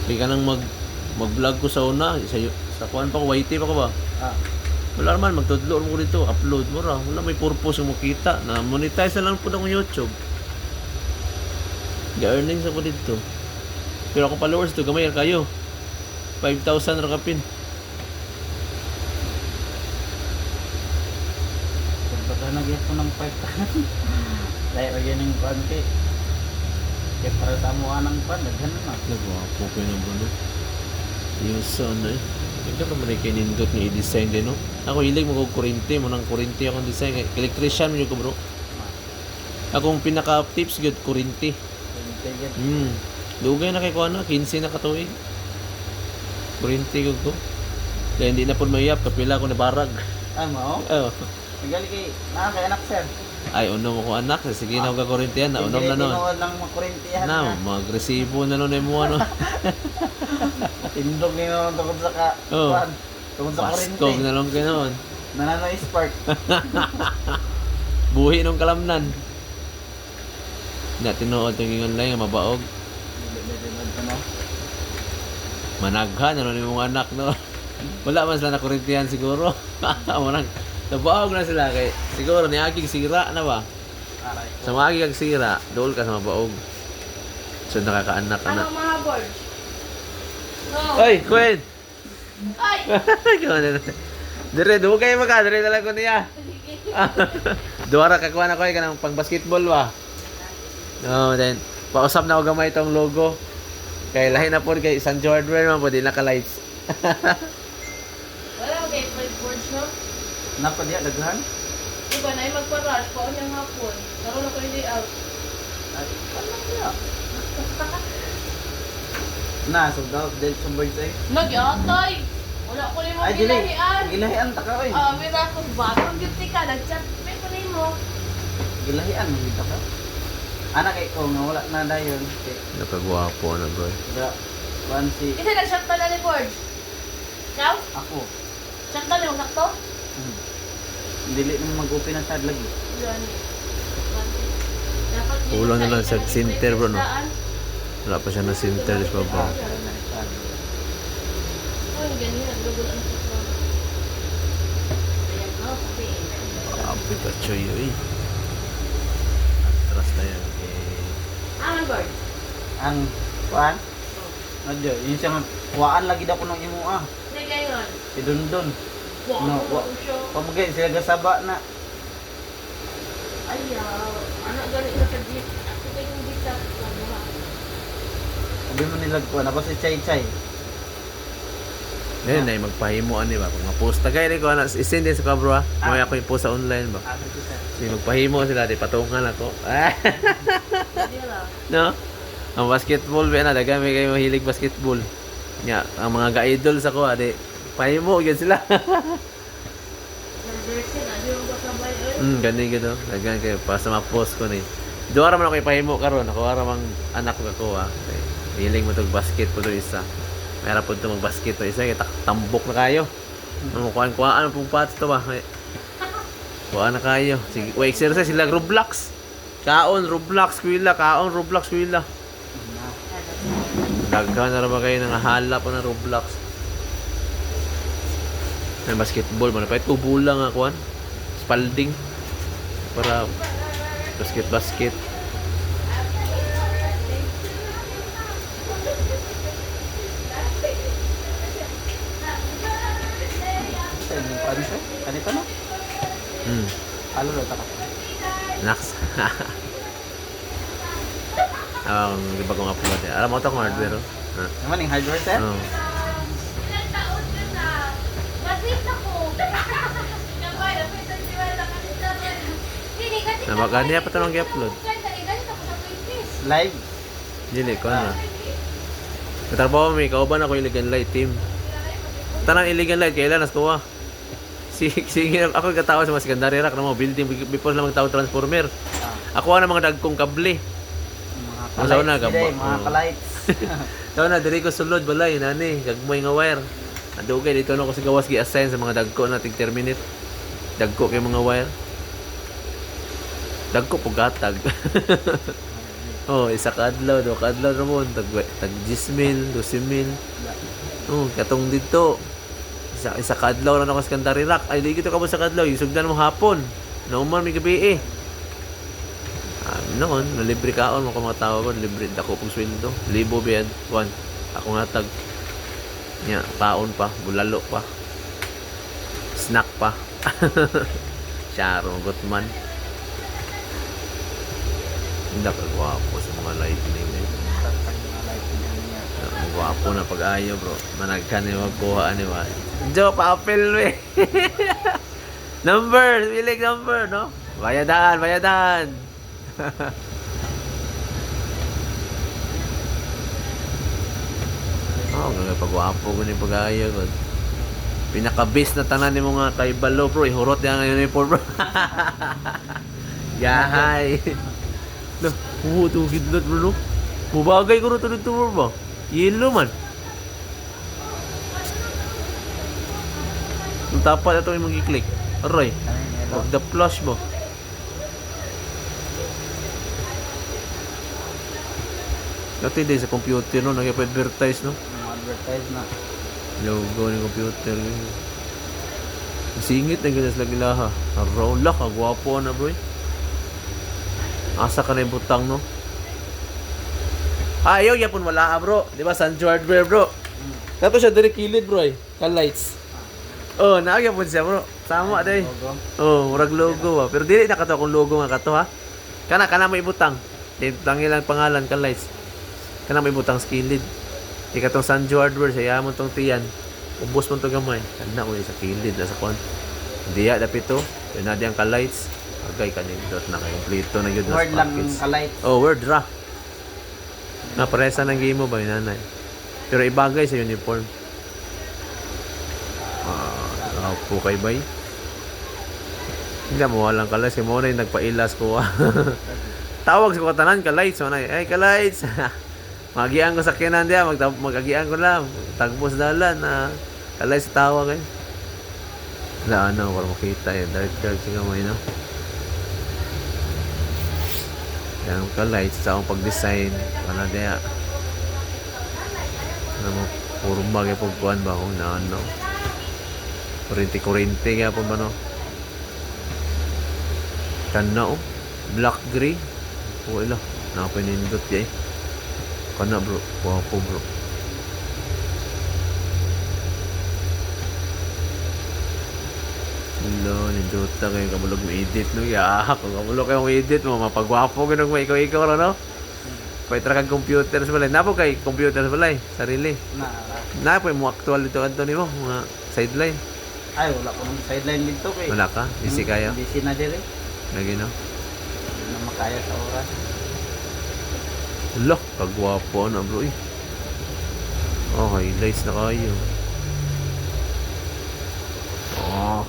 Kaya ka nang mag-vlog ko sa una. Sa kuan pa ko, YT pa ko ba? Ah. Wala naman, magtudlo mo ko dito. Upload mo ra. Wala may purpose yung makita. Na monetize na lang po akong YouTube. Ga-earnings ako dito. Pero ako followers to, gamay kayo. 5,000 ra kapin. Pagkata nagyan ko ng 5,000. Dahil lagyan ng konti. Kaya para sa mga ng pan, naghan na. Nagwapo ko yun ang bro. Yung sana eh. Ito ka man kay nindot ni i-design din, no? Ako hilig mo kong kurente. Munang kurente akong design. Electrician mo yun ko, bro. Akong pinaka-tips good, kurente. Dugay na kay ko ano, 15 na katuig. Kurente ko. Kaya hindi na po mayap, kapila ko na barag. Ah, mo? Oh. Nagali kay, kay anak sir. Ay, unom ko anak. Sige na ako kakurentihan na. Unom na nun. Hindi lang makurintihan Na, mag-resibo na nun mo ano. Tindog ni naman tungkol sa Oh. tungkol sa kurinti. Paskog na lang kayo noon. Nananoy spark. Buhi nung kalamnan. Na tinuod yung ingon lang, mabaog. Managhan, ano yung mga anak, no? Wala man sila nakurintihan siguro. Manang, nabaog na sila kay siguro niaging sira na ba? Aray. Sa maagi kag sira, dool ka sa mabaog. So nakakaanak ka na. Ano mga board? No. Oy, Gwen! Ay! Dire, dugay mo ka, dire talaga ko niya. Duwara ka kuha na ko ka ng pang basketball ba? No, then pausap na ako gamay itong logo. Kay lahi na po kay Sanjo Hardware man po di naka-lights. Wala ko kay five boards, no? Napadya daghan? Diba na yung magpa-rush pa o niyang hapon. Naroon ako yung layout. Ay, ano kaya? Na, so daw del sa birds ay. Nagyatay! Wala ko rin mo Ay, dili. gilahian. Gilahian ta ka oy. Mira ko bagong duty ka. Nag-chat. May ko rin mo. Gilahian mo dito ka. Anak kay ko nga wala na dayon. Kay Napagwapo na bro. da one si Kasi nag-chat pa na ni board. Ikaw? ako. Chat na yung sakto? Dili mo mag-open ang tag lagi. Yun. Dapat yun Kulang na lang sa sa center, bro, no? isdaan. Wala pa siya na center sa baba. Ay, ganyan. Double ang sakto. Ayan, no? Okay. Api ka choy oy. Atras na yan. Ang board. Ang kuan? Nadyo, yun siya nga, kuhaan lagi daw ko ng imo ah. Hindi ngayon. Idundon. Wow, No, pamagay sila gasaba na. ayaw. Anak galing na sa jeep. Ako ba yung jeep sa mga. Sabi mo nila kuan, ako si Chay Chay. Ngayon na magpahimuan di ba? Kung ma-post tagay rin ko na isend din sa kabro ha. May ako yung post sa online ba? Ano ko sir? Sige magpahimo sila di patungan ako. Hindi lang. No? Ang basketball ba na daga may kayo mahilig basketball. Nya, ang mga ga-idol sa ko di pahimo gyud sila. Nag-jersey na. Di mo ba sabay? Gani gito. Dagan kayo para sa ma-post ko ni. Duara man ako ipahimo karon. Ako ara mang anak ko ha. Hiling mo tog basket po to isa. Mayroon po ito mag-basket to isa. Tambok na kayo. Ano kuhaan pong pats to ba? Kuhaan na kayo. Sige, exercise sila Roblox. Kaon Roblox kuila, kaon Roblox kuila. Daghan na ba kayo nang hala pa ng Roblox. May basketball mo na pahit ko bulang nga kuhan. Spalding. Para basket. Ano siya? Kanito no? Halo daw ta ka. Nax. Di ba kong upload eh. Alam mo ito kung hardware. Ha? Naman yung hardware sir? Oo. Ilang taon ka na? Masit ako. Kapay, napay sa siwala ka ni Samuel. Hindi, kasi Nabaka niya pa ito nang i-upload. Ganito ako sa Pinterest. Live. Dili ko na. Katrabaho may kauban ako illegal light team. Tanang illegal light kailan nas kuha. Sige ako katawa sa mga secondary rack na mga building before na magtawag transformer. Ako na mga dagkong kable. Mga Masaw na, kalights. Mga kalights. Taw na diri ko sulod balay nani gagmoy nga wire. Adugay dito na ko sa gawas gi-assign sa mga dagko na tig terminate. Dagko kay mga wire. Dagko pugatag. Oh, isa ka adlaw, do ka adlaw ramon tag 10,000, 12,000. Oh, katong dito. Isa ka adlaw ra na ko sa Kandarirak. Ay di kita ka mo sa kadlaw, yung sugdan mo hapon. Nauman mi gabi eh. Noon, nalibre kaon mo ko mga tao ko, libre dako kong sweldo. Libo biyad, one. Ako nga tag nya, paon pa, bulalo pa. Snack pa. Charo gutman. Hindi ka gwapo sa mga lightning eh. Ang gwapo na pag-ayo bro. Managkan ni magkuha ni wa. Jo pa apel we. Number, bilig number no. Bayadan, bayadan. Oh, nga pagwapo ko ni pag-ayo ko. Pinaka-best na tanan ni mga kaibalo bro. Ihurot niya ngayon uniform bro. Yahay. No, ito gidlat bro no. Mubagay ko rin ito dito bro ba? Yellow man. Ang tapat na ito yung mag-i-click. Aray. Of the flush mo. Dati din sa computer no, nag-advertise no. Advertise na. Logo ng computer. Singit na ganyan sila gilaha. Araw lang, kagwapo na bro. Asa ka na yung butang no. Ayaw, yapon wala bro. Di ba, San George bro. Kato siya dari kilid bro ka-lights. Oh, naagyan po siya bro. Sama day. Oh, murag logo Pero dili na kato akong logo nga kato ha. Kana mo ibutang. Tangi lang pangalan ka-lights. Kana mo ibutang skilled. Di katong San George siya mo tong tiyan. Ubos mo to gamay. Kana mo sa kilid na sa kon. Diya dapito. Yun na diyang ka-lights. Agay kanindot na kay kompleto na yun na Word lang ka-light. Oh, word ra. Naparesa ng game mo ba yun nanay? Pero ibagay sa uniform. Po kay bay. Hindi mo walang ka-lights. Kaya mo na yung nagpailas ko. Tawag sa katanan ka-lights. Ay, ka-lights. Magian ko sa kinan diya. Magagian ko lang. Tagbos dalan na ka-lights sa tawag eh. Wala ano, para makita eh. Dark siya kamay no. Yan ka-lights sa akong pag-design. Wala diya. Ano mo, puro bagay pagkuhan ba kung na ano. Kurente kaya po ba no? Kana oh. Black gray. Oh ila. Napinindot ya eh. Kana bro. Wapo bro. Ila, nindot na kayo kabulog mo edit no. Kung kabulog kayong edit mo, mapagwapo ganun mo ikaw no? Pwede kang computer sa balay. Napo kay computer sa balay. Sarili. Napo mo actual dito kanto ni mo. Mga sideline. Ay, wala ko ng sideline dito kay. Wala ka? Busy kayo? Busy na dire. Lagi no? Hindi na makaya sa oras. Wala, kagwapo na bro eh. Oh, highlights na kayo. Oh.